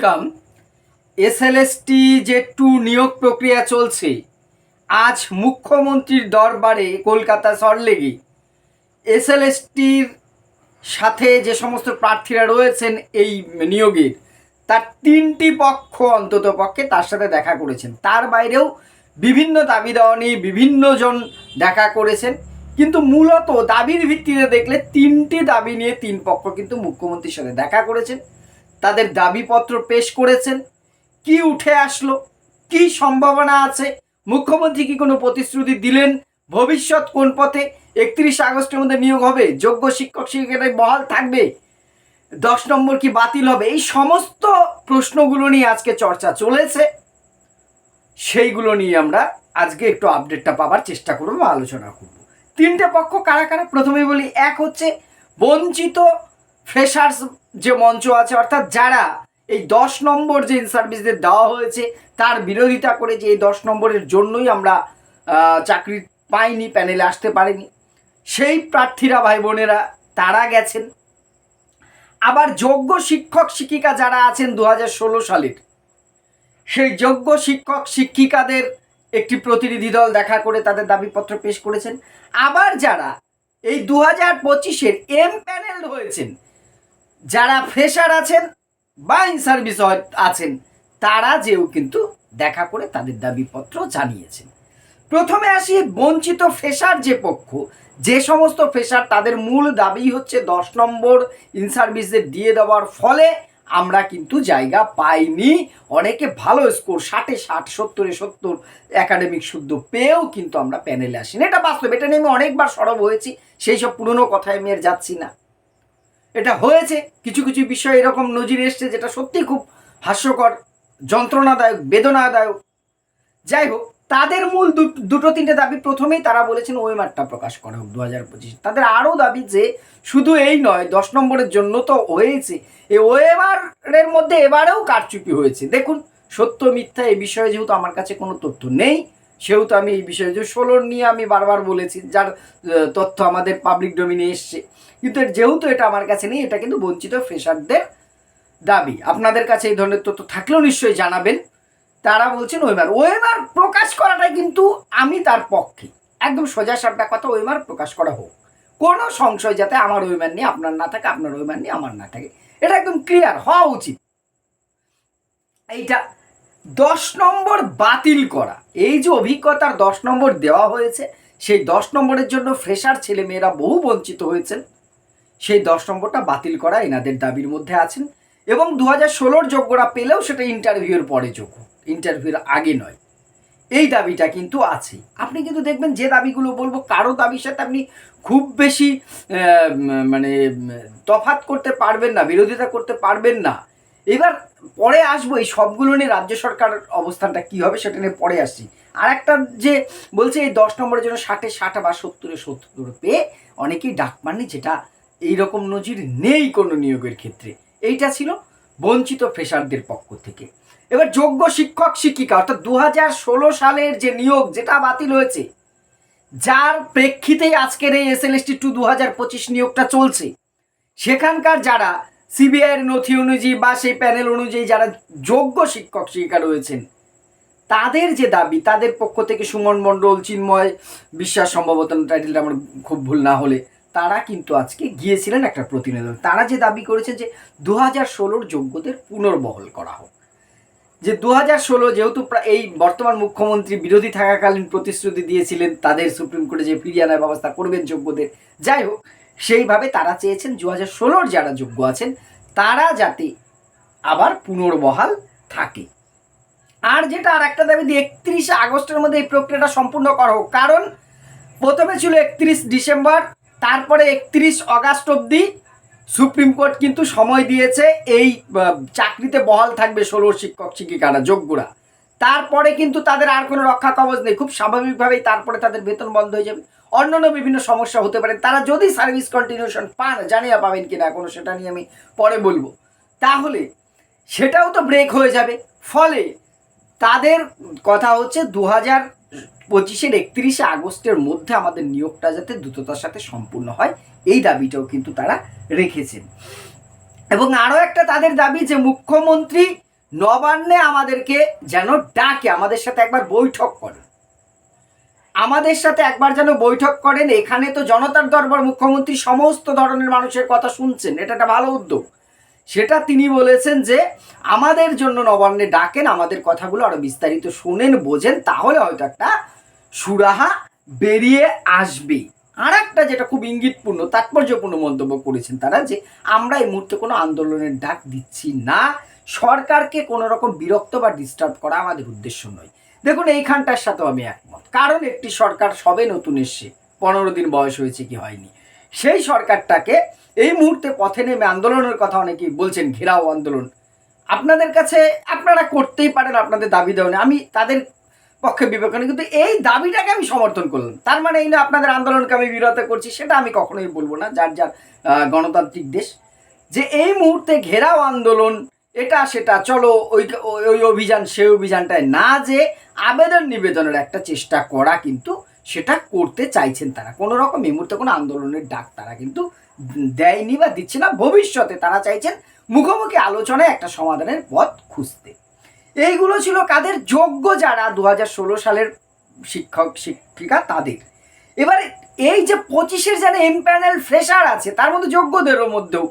Welcome. SLST যে নিয়োগ প্রক্রিয়া চলছে, আজ মুখ্যমন্ত্রীর দরবারে কলকাতা সরলেগে এসএলএসটির সাথে যে সমস্ত প্রার্থীরা রয়েছেন এই নিয়োগের, তার তিনটি পক্ষ অন্তত পক্ষে তার সাথে দেখা করেছেন। তার বাইরেও বিভিন্ন দাবি দেওয়া নিয়ে বিভিন্নজন দেখা করেছেন, কিন্তু মূলত দাবির ভিত্তিতে দেখলে তিনটি দাবি নিয়ে তিন পক্ষ কিন্তু মুখ্যমন্ত্রীর সাথে দেখা করেছেন, তাদের দাবিপত্র পেশ করেছেন। কি উঠে আসলো, কি সম্ভাবনা আছে, মুখ্যমন্ত্রী কি কোনো প্রতিশ্রুতি দিলেন, ভবিষ্যৎ কোন পথে, 31 আগস্টের মধ্যে নিয়োগ হবে, যোগ্য শিক্ষক শিক্ষিকারা বহাল থাকবে, 10 নম্বর কি বাতিল হবে, এই সমস্ত প্রশ্নগুলো নিয়ে আজকে চর্চা চলেছে। সেইগুলো নিয়ে আমরা আজকে একটু আপডেটটা পাবার চেষ্টা করবো বা আলোচনা করব। তিনটে পক্ষ কারা কারা, প্রথমেই বলি। এক হচ্ছে বঞ্চিত ফ্রেশার্স যে মঞ্চ আছে, অর্থাৎ যারা এই 10 নম্বর যে ইন সার্ভিসদের দেওয়া হয়েছে তার বিরোধিতা করে, যে এই 10 নম্বরের জন্যই আমরা চাকরি পাইনি, প্যানেলে আসতে পারিনি, সেই প্রার্থীরা ভাই বোনেরা তারা গেছেন। আবার যোগ্য শিক্ষক শিক্ষিকা যারা আছেন 2016 সালের, সেই যোগ্য শিক্ষক শিক্ষিকাদের একটি প্রতিনিধি দল দেখা করে তাদের দাবিপত্র পেশ করেছেন। আবার যারা এই 2025-এর এম প্যানেল হয়েছেন, যারা ফ্রেশার আছেন বা ইন সার্ভিস আছেন, তারা যেও কিন্তু দেখা করে তাদের দাবিপত্র জানিয়েছেন। প্রথমে আসি বঞ্চিত ফ্রেশার যে পক্ষ, যে সমস্ত ফ্রেশার তাদের মূল দাবি হচ্ছে 10 নম্বর ইন সার্ভিসদের দিয়ে দেওয়ার ফলে আমরা কিন্তু জায়গা পাইনি। অনেকে ভালো স্কোর 60-এ 60, 70-এ 70 একাডেমিক শুদ্ধ পেয়েও কিন্তু আমরা প্যানেলে আসিনি। এটা বাস্তব, এটা নিয়ে আমি অনেকবার সরব হয়েছি, সেই সব পুরনো কথায় আমি আর যাচ্ছি না। এটা হয়েছে, কিছু কিছু বিষয় এরকম নজির এসছে যেটা সত্যি খুব হাস্যকর, যন্ত্রণাদায়ক, বেদনাদায়ক। যাই হোক, তাদের মূল দুটো তিনটে দাবি। প্রথমেই তারা বলেছেন ওএমআরটা প্রকাশ করা হোক 2025। তাদের আরও দাবি যে শুধু এই নয়, 10 নম্বরের জন্য তো হয়েছে, এই ওএমআরের মধ্যে এবারেও কারচুপি হয়েছে। দেখুন, সত্য মিথ্যা এই বিষয়ে যেহেতু আমার কাছে কোনো তথ্য নেই, সেহেতু আমি এই বিষয়ে যে 16 নিয়ে আমি বারবার বলেছি, যার তথ্য আমাদের পাবলিক ডোমিনে এসছে, কিন্তু যেহেতু এটা আমার কাছে নেই, এটা কিন্তু বঞ্চিত ফ্রেশারদের দাবি। আপনাদের কাছে এই ধরনের তথ্য থাকলেও নিশ্চয়ই জানাবেন। তারা বলছেন ওএমআর প্রকাশ করাটাই কিন্তু আমি তার পক্ষে, একদম সোজা সাপটা কথা, ওএমআর প্রকাশ করা হোক, কোনো সংশয় যাতে আমার ওএমআর নিয়ে আপনার না থাকে, আপনার ওএমআর নিয়ে আমার না থাকে, এটা একদম ক্লিয়ার হওয়া উচিত। এইটা 10 নম্বর বাতিল করা, এই যে অভিজ্ঞতার 10 নম্বর দেওয়া হয়েছে, সেই 10 নম্বরের জন্য ফ্রেশার ছেলেমেয়েরা বহু বঞ্চিত হয়েছেন, সেই 10 নম্বরটা বাতিল করা এনাদের দাবির মধ্যে আছেন। এবং 2016-র যোগ্যরা পেলেও সেটা ইন্টারভিউর পরে যোগ্য, ইন্টারভিউর আগে নয়, এই দাবিটা কিন্তু আছে। আপনি কিন্তু দেখবেন যে দাবিগুলো বলবো, কারো দাবির সাথে আপনি খুব বেশি মানে তফাৎ করতে পারবেন না, বিরোধিতা করতে পারবেন না। এবার পরে আসবো এই সবগুলো নিয়ে রাজ্য সরকার অবস্থানটা কী হবে সেটা নিয়ে পরে আসছি। আর একটা যে বলছে এই 10 নম্বরের জন্য 60-এ 60 বা 70-এ 70 পেয়ে অনেকেই ডাক পাননি, যেটা এইরকম নজির নেই কোনো নিয়োগের ক্ষেত্রে। এইটা ছিল বঞ্চিত ফ্রেশারদের পক্ষ থেকে। এবার যোগ্য শিক্ষক শিক্ষিকা, অর্থাৎ 2016 সালের যে নিয়োগ, যেটা বাতিল হয়েছে, যার প্রেক্ষিতেই আজকের এই এসএলএসটি 2025 নিয়োগটা চলছে, সেখানকার যারা সিবিআইয়ের নথি অনুযায়ী বা সেই প্যানেল অনুযায়ী যারা যোগ্য শিক্ষক শিক্ষিকা রয়েছেন, তাদের যে দাবি, তাদের পক্ষ থেকে সুমন মণ্ডল, চিন্ময় বিশ্বাস, সম্ভবত টাইটেলটা আমার খুব ভুল না হলে, তারা কিন্তু আজকে গিয়েছিলেন একটা প্রতিবেদন। তারা যে দাবি করেছে যে 2016-র যোগ্যদের পুনর্বহাল করা হোক। যে 2016 যেহেতু এই বর্তমান মুখ্যমন্ত্রী বিরোধী থাকাকালীন প্রতিশ্রুতি দিয়েছিলেন তাদের সুপ্রিম কোর্টে যে ফিরিয়ে আনার ব্যবস্থা করবেন যোগ্যদের, যাই হোক, সেইভাবে তারা চেয়েছেন 2016-র যারা যোগ্য আছেন তারা যাতে আবার পুনর্বহাল থাকে। আর যেটা আর একটা দাবি, 31 আগস্টের মধ্যে এই প্রক্রিয়াটা সম্পূর্ণ করা হোক। কারণ প্রথমে ছিল 31 ডিসেম্বর, তারপরে 31 আগস্ট অবধি সুপ্রিম কোর্ট কিন্তু সময় দিয়েছে এই চাকরিতে বহাল থাকবে 16 শিক্ষক শিক্ষিকারা যোগ্যরা। তারপরে কিন্তু তাদের আর কোনো রক্ষা কবচ নেই, খুব স্বাভাবিকভাবেই তারপরে তাদের বেতন বন্ধ হয়ে যাবে, অন্যান্য বিভিন্ন সমস্যা হতে পারে। তারা যদি সার্ভিস কন্টিনিউশন পান, জানিয়ে পাবেন কিনা এখনো সেটা নিয়ে আমি পরে বলবো, তাহলে সেটাও তো ব্রেক হয়ে যাবে। ফলে তাদের কথা হচ্ছে 2025-এর 31 আগস্টের মধ্যে আমাদের নিয়োগটা যাতে দ্রুততার সাথে সম্পূর্ণ হয়, এই দাবিটাও কিন্তু তারা রেখেছেন। এবং আরও একটা তাদের দাবি যে মুখ্যমন্ত্রী নবান্নে আমাদেরকে যেন ডাকে, আমাদের সাথে একবার বৈঠক করেন, আমাদের সাথে একবার যেন বৈঠক করেন। এখানে তো জনতার দরবার, মুখ্যমন্ত্রী সমস্ত ধরনের মানুষের কথা শুনছেন, এটা একটা ভালো উদ্যোগ। সেটা তিনি বলেছেন যে আমাদের জন্য নবান্নে ডাকেন, আমাদের কথাগুলো আরো বিস্তারিত শুনেন, বোঝেন, তাহলে হয়তো একটা সুরাহা বেরিয়ে আসবে। আর একটা যেটা খুব ইঙ্গিতপূর্ণ তাৎপর্যপূর্ণ মন্তব্য করেছেন তারা, যে আমরা এই মুহূর্তে কোনো আন্দোলনের ডাক দিচ্ছি না, সরকারকে কোনো রকম বিরক্ত বা ডিস্টার্ব করা আমাদের উদ্দেশ্য নয়। দেখুন, এইখানটার সাথেও আমি একমত, কারণ একটি সরকার সবে নতুন এসছে, 15 দিন বয়স হয়েছে কি হয়নি, সেই সরকারটাকে এই মুহূর্তে পথে নেমে আন্দোলনের কথা অনেকেই বলছেন, ঘেরাও আন্দোলন আপনাদের কাছে আপনারা করতেই পারেন, আপনাদের দাবি দেওয়া, আমি তাদের পক্ষে বিবেচনা, কিন্তু এই দাবিটাকে আমি সমর্থন করলাম, তার মানে এই না আপনাদের আন্দোলনকে আমি বিরত করছি, সেটা আমি কখনোই বলবো না, যার যার গণতান্ত্রিক দেশ। যে এই মুহূর্তে ঘেরাও আন্দোলন এটা সেটা, চলো ওই ওই অভিযান সেই অভিযানটায় না, যে আবেদন নিবেদনের একটা চেষ্টা করা, কিন্তু সেটা করতে চাইছেন তারা। কোনো রকম এই মুহূর্তে কোনো আন্দোলনের ডাক তারা কিন্তু দেয়নি বা দিচ্ছে না। ভবিষ্যতে তারা চাইছেন মুখোমুখি আলোচনায় একটা সমাধানের পথ খুঁজতে। এইগুলো ছিল কাদের? যোগ্য যারা 2016 সালের শিক্ষক শিক্ষিকা তাদের। এবারে এই যে 25-এর যারা এমপ্যানেল ফ্রেশার আছে, তার মধ্যে যোগ্যদেরও মধ্যেও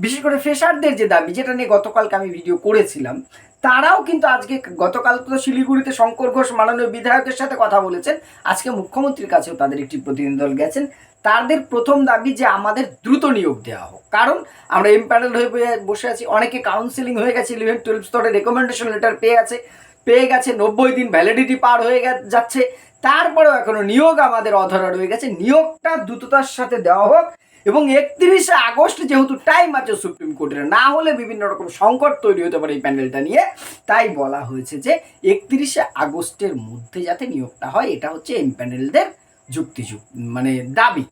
বিশেষ করে ফ্রেশারদের যে দাবি, যেটা নিয়ে গতকালকে আমি ভিডিও করেছিলাম, তারাও কিন্তু আজকে, গতকাল তো শিলিগুড়িতে শঙ্কর ঘোষ মাননীয় বিধায়কের সাথে কথা বলেছেন, আজকে মুখ্যমন্ত্রীর কাছেও তাদের একটি প্রতিনিধি দল গেছেন। তাদের প্রথম দাবি যে আমাদের দ্রুত নিয়োগ দেওয়া হোক, কারণ আমরা এমপ্যানেল হয়ে বসে আছি, অনেকে কাউন্সিলিং হয়ে গেছে, 11-12 স্তরে রেকমেন্ডেশন লেটার পেয়ে গেছে, 90 দিন ভ্যালিডিটি পার হয়ে যাচ্ছে, তারপরেও এখনো নিয়োগ আমাদের অধরা রয়ে গেছে। নিয়োগটা দ্রুততার সাথে দেওয়া হোক, এবং 31শে আগস্ট যেহেতু টাইম আছে সুপ্রিম কোর্টের, না হলে বিভিন্ন রকম সংকট তৈরি হতে পারে এই প্যানেলটা নিয়ে, তাই বলা হয়েছে যে 31শে আগস্টের মধ্যে যাতে নিয়োগটা হয়, এটা হচ্ছে এই প্যানেলদের মানে দাবি।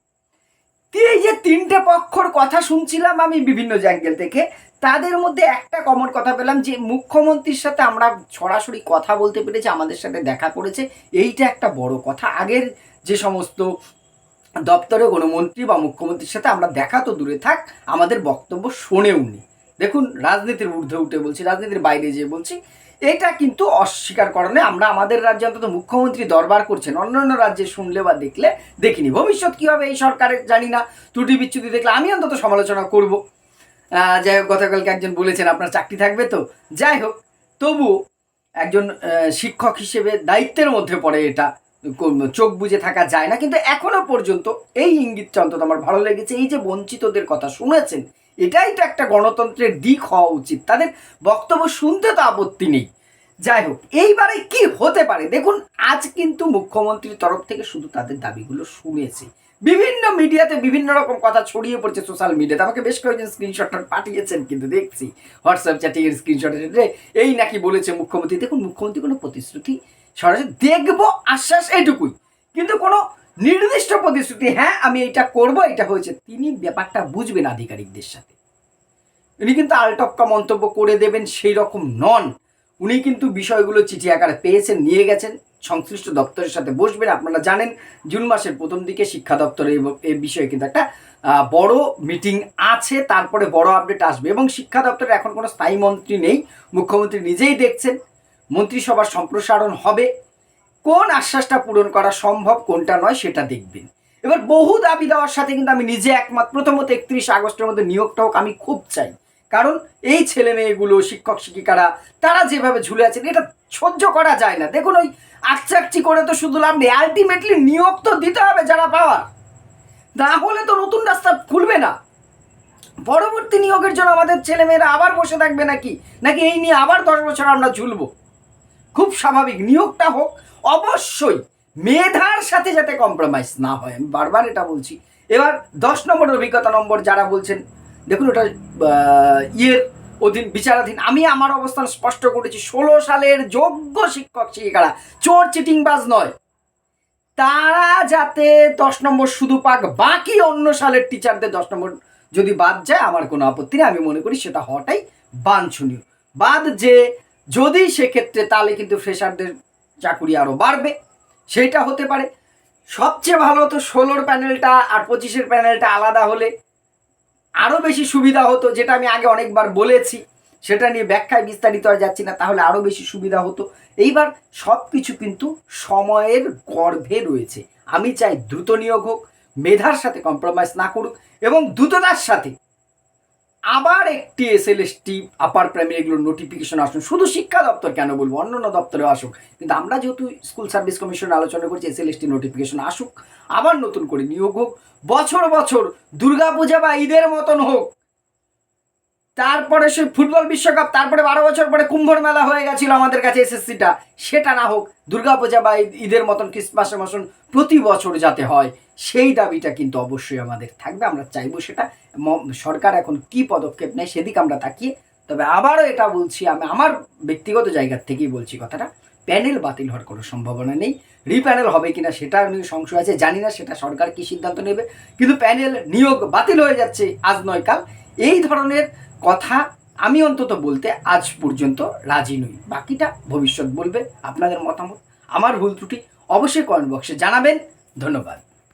এই যে তিনটে পক্ষর কথা শুনছিলাম আমি বিভিন্ন অ্যাঙ্গেল থেকে, তাদের মধ্যে একটা কমন কথা পেলাম, যে মুখ্যমন্ত্রীর সাথে আমরা সরাসরি কথা বলতে পেরেছি, আমাদের সাথে দেখা করেছে, এইটা একটা বড় কথা। আগের যে সমস্ত দপ্তরে কোনো মন্ত্রী বা মুখ্যমন্ত্রীর সাথে আমরা দেখা তো দূরে থাক, আমাদের বক্তব্য শোনেওনি। দেখুন, রাজনীতির ঊর্ধ্বে উঠে বলছি, রাজনীতির বাইরে যেয়ে বলছি, এটা কিন্তু অস্বীকার করা নেই। আমরা আমাদের রাজ্যে অন্তত মুখ্যমন্ত্রী দরবার করছেন, অন্যান্য রাজ্যে শুনলে বা দেখলে দেখিনি। ভবিষ্যৎ কী হবে এই সরকারের জানি না, ত্রুটি বিচ্যুতি দেখলে আমি অন্তত সমালোচনা করব। যাই হোক, গতকালকে একজন বলেছেন আপনার চাকরি থাকবে তো, যাই হোক, তবুও একজন শিক্ষক হিসেবে দায়িত্বের মধ্যে পড়ে, এটা চোখ বুজে থাকা যায় না। কিন্তু এখনো পর্যন্ত এই ইঙ্গিতটা অন্তত আমার ভালো লেগেছে, এই যে বঞ্চিতদের কথা শুনেছেন, এটাই তো একটা গণতন্ত্রের দিক হওয়া উচিত, তাদের বক্তব্য শুনতে তো আপত্তি নেই। যাই হোক, এইবারে কি হতে পারে দেখুন, আজ কিন্তু মুখ্যমন্ত্রীর তরফ থেকে শুধু তাদের দাবিগুলো শুনেছে, বিভিন্ন মিডিয়াতে বিভিন্ন রকম কথা ছড়িয়ে পড়ছে, সোশ্যাল মিডিয়াতে আমাকে বেশ কয়েকজন স্ক্রিনশটটা পাঠিয়েছেন, কিন্তু দেখছি হোয়াটসঅ্যাপ চ্যাটিং এর স্ক্রিনশট, এই নাকি বলেছে মুখ্যমন্ত্রী। দেখুন, মুখ্যমন্ত্রী কোনো প্রতিশ্রুতি সরাসরি দেখবো আশ্বাস এইটুকুই, কিন্তু কোনো নির্দিষ্ট প্রতিশ্রুতি হ্যাঁ আমি এটা করব এটা হয়েছে, তিনি ব্যাপারটা বুঝবেন আধিকারিকদের সাথে, উনি কিন্তু আলটপকা মন্তব্য করে দেবেন সেই রকম নন। উনি কিন্তু বিষয়গুলো চিঠি আকারে পেয়েছেন, নিয়ে গেছেন, সংশ্লিষ্ট দপ্তরের সাথে বসবেন। আপনারা জানেন জুন মাসের প্রথম দিকে শিক্ষা দপ্তরে এই বিষয়ে কিন্তু একটা বড় মিটিং আছে, তারপরে বড় আপডেট আসবে। এবং শিক্ষা দপ্তরে এখন কোনো স্থায়ী মন্ত্রী নেই, মুখ্যমন্ত্রী নিজেই দেখছেন, মন্ত্রিসভার সম্প্রসারণ হবে, কোন আশ্বাসটা পূরণ করা সম্ভব কোনটা নয় সেটা দেখবেন। এবার বহু দাবি দেওয়ার সাথে কিন্তু আমি নিজে একমত। প্রথমত 31 আগস্টের মধ্যে নিয়োগটা হোক, আমি খুব চাই, কারণ এই ছেলে মেয়েগুলো, শিক্ষক শিক্ষিকারা, তারা যেভাবে ঝুলে আছেন, এটা সহ্য করা যায় না। দেখুন, ওই আকচাকচি করে তো শুধু লাভ নেই, আলটিমেটলি নিয়োগ তো দিতে হবে যারা পাওয়ার, না হলে তো নতুন রাস্তা খুলবে না। পরবর্তী নিয়োগের জন্য আমাদের ছেলেমেয়েরা আবার বসে থাকবে নাকি নাকি এই নিয়ে আবার 10 বছর আমরা ঝুলবো? খুব স্বাভাবিক, নিয়োগটা হোক, অবশ্যই মেধার সাথে যাতে কম্প্রোমাইজ না হয়, আমি বারবার এটা বলছি। এবার 10 নম্বর অভিজ্ঞতা নম্বর যারা বলছেন, দেখুন ওটা ইয়ের অধীন, বিচারাধীন। আমি আমার অবস্থান স্পষ্ট করেছি, 16 সালের যোগ্য শিক্ষক শিক্ষিকারা চোর চিটিংবাজ নয়, তারা যাতে 10 নম্বর শুধু পাক, বাকি অন্য সালের টিচারদের 10 নম্বর যদি বাদ যায় আমার কোনো আপত্তি নেই। আমি মনে করি সেটা হওয়াটাই বাঞ্ছনীয়। বাদ যে যদি সেক্ষেত্রে, তাহলে কিন্তু ফ্রেশারদের চাকুরি আরও বাড়বে, সেইটা হতে পারে। সবচেয়ে ভালো হতো 16 প্যানেলটা আর 25 প্যানেলটা আলাদা হলে আরও বেশি সুবিধা হতো, যেটা আমি আগে অনেকবার বলেছি। সেটা নিয়ে ব্যাখ্যায় বিস্তারিত আর যাচ্ছি না, তাহলে আরও বেশি সুবিধা হতো। এইবার সব কিছু কিন্তু সময়ের গর্ভে রয়েছে। আমি চাই দ্রুত নিয়োগ হোক, মেধার সাথে কম্প্রোমাইজ না করুক, এবং দ্রুততার সাথে আবার একটি এসএলএসটি আপার প্রাইমারি এগুলোর নোটিফিকেশন আসুন। শুধু শিক্ষা দপ্তর কেন বলবো, অন্যান্য দপ্তরেও আসুক, কিন্তু আমরা যেহেতু স্কুল সার্ভিস কমিশন আলোচনা করছি, এসএলএসটি নোটিফিকেশন আসুক, আবার নতুন করে নিয়োগ হোক, বছর বছর দুর্গাপূজা বা ঈদের মতন হোক, তারপরে সে ফুটবল বিশ্বকাপ, তারপরে 12 বছর পরে কুম্ভর মেলা হয়ে গেছিল আমাদের কাছে এসএসসিটা, সেটা না হোক, দুর্গাপূজা বা ঈদের মতন ক্রিসমাসের মতন প্রতি বছর যাতে হয়, সেই দাবিটা কিন্তু অবশ্যই আমাদের থাকবে। আমরা চাইবো সেটা। সরকার এখন কি পদক্ষেপ নেয় সেদিকে আমরা তাকিয়ে, তবে আবারও এটা বলছি, আমি আমার ব্যক্তিগত জায়গার থেকেই বলছি কথাটা, প্যানেল বাতিল হওয়ার কোনো সম্ভাবনা নেই। রিপ্যানেল হবে কিনা সেটা নিয়ে সংশয় আছে, জানি না, সেটা সরকার কি সিদ্ধান্ত নেবে, কিন্তু প্যানেল নিয়োগ বাতিল হয়ে যাচ্ছে আজ নয় কাল, এই ধরনের কথা আমি অন্তত বলতে আজ পর্যন্ত রাজি নই। বাকিটা ভবিষ্যৎ বলবে। আপনাদের মতামত, আমার ভুল ত্রুটি অবশ্যই কমেন্ট বক্সে জানাবেন। ধন্যবাদ।